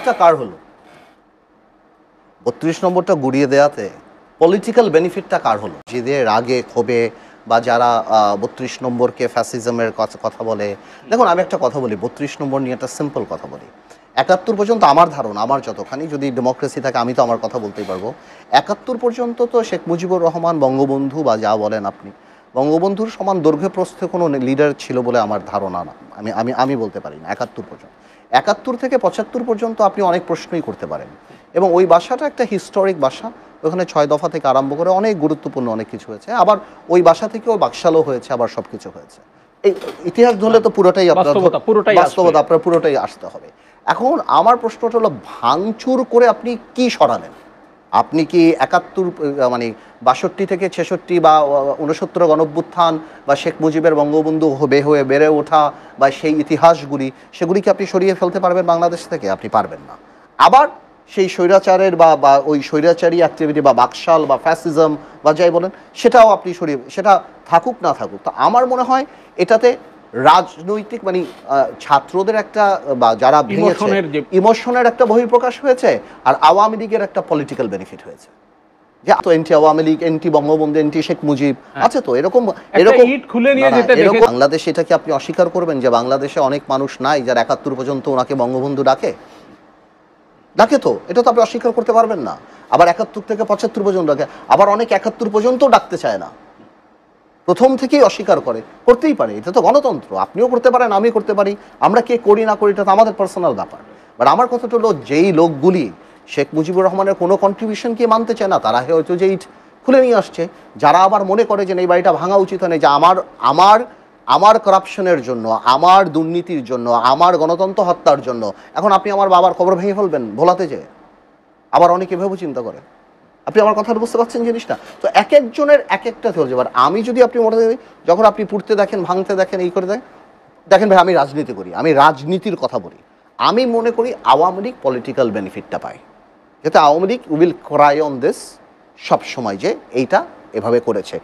বেনিফিটটা কার হলো? ৩২ নম্বরটা গুড়িয়ে দেওয়াতে পলিটিক্যাল বেনিফিটটা কার হলো? যে রাগে ক্ষোভে বা যারা ৩২ নম্বরকে ফ্যাসিজমের কথা বলে। দেখুন, আমি একটা কথা বলি, ৩২ নম্বর নিয়ে একটা সিম্পল কথা বলি। ৭১ পর্যন্ত আমার ধারণা, আমার যতখানি যদি ডেমোক্রেসি থাকে আমি তো আমার কথা বলতেই পারবো। ৭১ পর্যন্ত তো শেখ মুজিবুর রহমান, বঙ্গবন্ধু বা যা বলেন আপনি, বঙ্গবন্ধুর সমান দৈর্ঘ্য প্রস্থে কোনো লিডার ছিল বলে আমার ধারণা না। আমি আমি আমি বলতে পারি না ৭১ পর্যন্ত। ৭১ থেকে ৭৫ পর্যন্ত আপনি অনেক প্রশ্নই করতে পারেন, এবং ওই বাসাটা একটা হিস্টোরিক বাসা। ওখানে ৬ দফা থেকে আরম্ভ করে অনেক গুরুত্বপূর্ণ অনেক কিছু হয়েছে। আবার ওই বাসা থেকেও বাকশালও হয়েছে, আবার সব কিছু হয়েছে। এই ইতিহাস ধরলে তো পুরোটাই আপনার বাস্তবতা, আপনার পুরোটাই আসতে হবে। এখন আমার প্রশ্নটা হলো, ভাঙচুর করে আপনি কি সরালেন? আপনি কি ৭১ মানে ৬২ থেকে ৬৬ বা ৬৯ গণঅভ্যুত্থান বা শেখ মুজিবের বঙ্গবন্ধু হয়ে বেড়ে ওঠা বা সেই ইতিহাসগুলি, সেগুলি কি আপনি সরিয়ে ফেলতে পারবেন বাংলাদেশ থেকে? আপনি পারবেন না। আবার সেই স্বৈরাচারের বা ওই স্বৈরাচারী অ্যাক্টিভিটি বা বাকশাল বা ফ্যাসিজম বা যাই বলেন, সেটাও আপনি সরিয়ে, সেটা থাকুক না থাকুক। তো আমার মনে হয় এটাতে রাজনৈতিক মানে ছাত্রদের একটা বা যারা ভেঙেছে ইমোশনের একটা বহিঃপ্রকাশ হয়েছে, আর আওয়ামী লীগের একটা পলিটিক্যাল বেনিফিট হয়েছে। যে তো anti Awami League, anti Bangabandhu, anti Sheikh Mujib আছে, তো এরকম বাংলাদেশ, এটা কি আপনি অস্বীকার করবেন যে বাংলাদেশে অনেক মানুষ নাই যারা ৭১ পর্যন্ত ওনাকে বঙ্গবন্ধু ডাকে? তো এটা তো আপনি অস্বীকার করতে পারবেন না। আবার ৭১ থেকে ৭৫ পর্যন্ত ডাকে, আবার অনেক ৭১ পর্যন্ত ডাকতে চায় না, প্রথম থেকেই অস্বীকার করতেই পারে। এটা তো গণতন্ত্র, আপনিও করতে পারেন, আমিও করতে পারি। আমরা কে করি না করি এটা তো আমাদের পার্সোনাল ব্যাপার। বাট আমার কথাটা হলো, যেই লোকগুলি শেখ মুজিবুর রহমানের কোনো কন্ট্রিবিউশনকে মানতে চায় না, তারা হয়তো যে ইট খুলে নিয়ে আসছে। যারা আবার মনে করে যে এই বাড়িটা ভাঙা উচিত হয় না, যে আমার করাপশনের জন্য, আমার দুর্নীতির জন্য, আমার গণতন্ত্র হত্যার জন্য এখন আপনি আমার বাবার কবর ভেঙে ফেলবেন ভোলাতে যেয়ে, আবার অনেকে ভেবে চিন্তা করে। আপনি আমার কথাটা বুঝতে পারছেন জিনিসটা? তো এক একজনের এক একটা ধৈর্য। এবার আমি যদি আপনি মনে করি, যখন আপনি পুড়তে দেখেন, ভাঙতে দেখেন, এই করে দেখেন ভাই, আমি রাজনীতি করি, আমি রাজনীতির কথা বলি। আমি মনে করি আওয়ামী লীগ পলিটিক্যাল বেনিফিটটা পায়, যাতে Awami League will Cry on this সব সময় যে এইটা এভাবে করেছে।